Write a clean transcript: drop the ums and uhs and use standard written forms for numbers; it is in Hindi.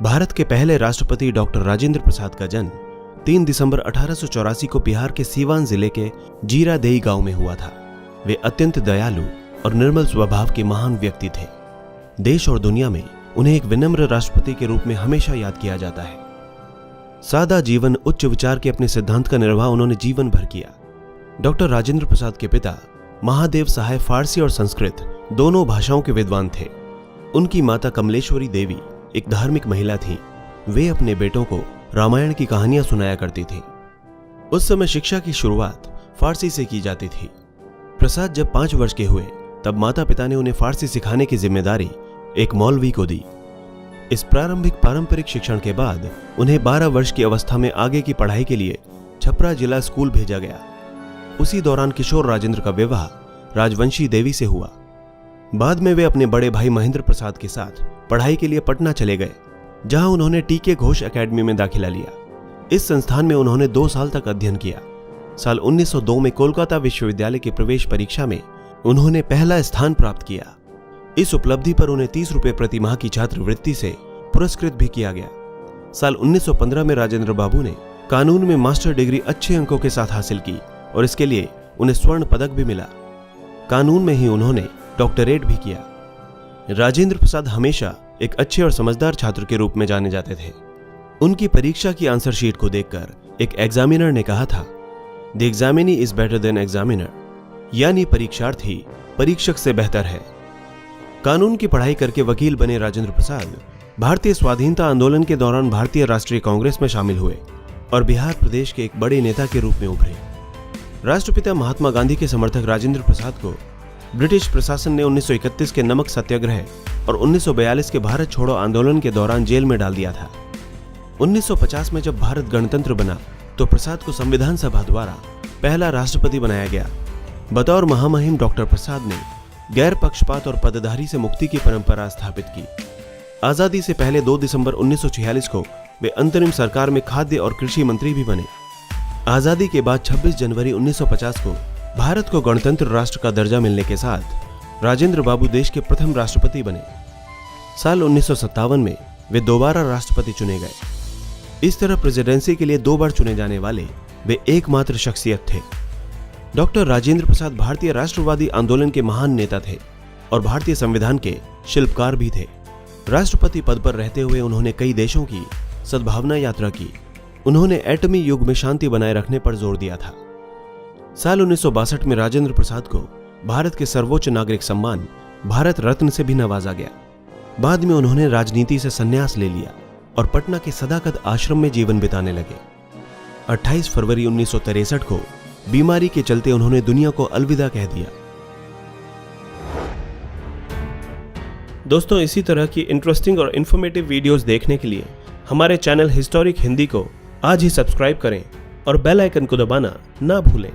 भारत के पहले राष्ट्रपति डॉक्टर राजेंद्र प्रसाद का जन्म 3 दिसंबर 1884 को बिहार के सीवान जिले के जीरादेई गांव में हुआ था। वे अत्यंत दयालु और निर्मल स्वभाव के महान व्यक्ति थे। देश और दुनिया में उन्हें एक विनम्र राष्ट्रपति के रूप में हमेशा याद किया जाता है। सादा जीवन, उच्च विचार के अपने सिद्धांत का निर्वाह उन्होंने जीवन भर किया। डॉक्टर राजेंद्र प्रसाद के पिता महादेव सहाय फारसी और संस्कृत दोनों भाषाओं के विद्वान थे। उनकी माता कमलेश्वरी देवी एक धार्मिक महिला थीं। वे अपने बेटों को रामायण की कहानियां सुनाया करती थीं। उस समय शिक्षा की शुरुआत फारसी से की जाती थी। प्रसाद जब 5 वर्ष के हुए तब माता पिता ने उन्हें फारसी सिखाने की जिम्मेदारी एक मौलवी को दी। इस प्रारंभिक पारंपरिक शिक्षण के बाद उन्हें 12 वर्ष की अवस्था में आगे की पढ़ाई के लिए छपरा जिला स्कूल भेजा गया। उसी दौरान किशोर राजेंद्र का विवाह राजवंशी देवी से हुआ। बाद में वे अपने बड़े भाई महेंद्र प्रसाद के साथ पढ़ाई के लिए पटना चले गए, जहां उन्होंने टीके घोष एकेडमी में दाखिला लिया। इस संस्थान में उन्होंने 2 साल तक अध्ययन किया। साल 1902 में कोलकाता विश्वविद्यालय की प्रवेश परीक्षा में उन्होंने पहला स्थान प्राप्त किया। इस उपलब्धि पर उन्हें 30 रुपये प्रति माह की छात्रवृत्ति से पुरस्कृत भी किया गया। साल 1915 में राजेंद्र बाबू ने कानून में मास्टर डिग्री अच्छे अंकों के साथ हासिल की और इसके लिए उन्हें स्वर्ण पदक भी मिला। कानून में ही उन्होंने डॉक्टरेट भी किया। राजेंद्र प्रसाद हमेशा एक अच्छे और समझदार छात्र के रूप में जाने जाते थे। उनकी परीक्षा की आंसर शीट को देखकर एक एग्जामिनर ने कहा था, the examinee is better than examiner, यानी परीक्षार्थी परीक्षक से बेहतर है। कानून की पढ़ाई करके वकील बने राजेंद्र प्रसाद भारतीय स्वाधीनता आंदोलन के दौरान भारतीय राष्ट्रीय कांग्रेस में शामिल हुए और बिहार प्रदेश के एक बड़े नेता के रूप में उभरे। राष्ट्रपिता महात्मा गांधी के समर्थक राजेंद्र प्रसाद को ब्रिटिश प्रशासन ने 1931 के नमक सत्याग्रह और 1942 के भारत छोड़ो आंदोलन के दौरान जेल में डाल दिया था। 1950 में जब भारत गणतंत्र बना तो प्रसाद को संविधान सभा द्वारा पहला राष्ट्रपति बनाया गया। बतौर महामहिम डॉक्टर प्रसाद ने गैर पक्षपात और पदधारी से मुक्ति की परंपरा स्थापित की। आजादी से पहले 2 दिसंबर 1946 को वे अंतरिम सरकार में खाद्य और कृषि मंत्री भी बने। आजादी के बाद 26 जनवरी 1950 को भारत को गणतंत्र राष्ट्र का दर्जा मिलने के साथ राजेंद्र बाबू देश के प्रथम राष्ट्रपति बने। साल 1957 में वे दोबारा राष्ट्रपति चुने गए। इस तरह प्रेसिडेंसी के लिए 2 बार चुने जाने वाले वे एकमात्र शख्सियत थे। डॉक्टर राजेंद्र प्रसाद भारतीय राष्ट्रवादी आंदोलन के महान नेता थे और भारतीय संविधान के शिल्पकार भी थे। राष्ट्रपति पद पर रहते हुए उन्होंने कई देशों की सद्भावना यात्रा की। उन्होंने एटमी युग में शांति बनाए रखने पर जोर दिया था। साल 1962 में राजेंद्र प्रसाद को भारत के सर्वोच्च नागरिक सम्मान भारत रत्न से भी नवाजा गया। बाद में उन्होंने राजनीति से संन्यास ले लिया और पटना के सदाकत आश्रम में जीवन बिताने लगे। 28 फरवरी 1963 को बीमारी के चलते उन्होंने दुनिया को अलविदा कह दिया। दोस्तों, इसी तरह की इंटरेस्टिंग और इन्फॉर्मेटिव वीडियोस देखने के लिए हमारे चैनल हिस्टोरिक हिंदी को आज ही सब्सक्राइब करें और बेल आइकन को दबाना ना भूलें।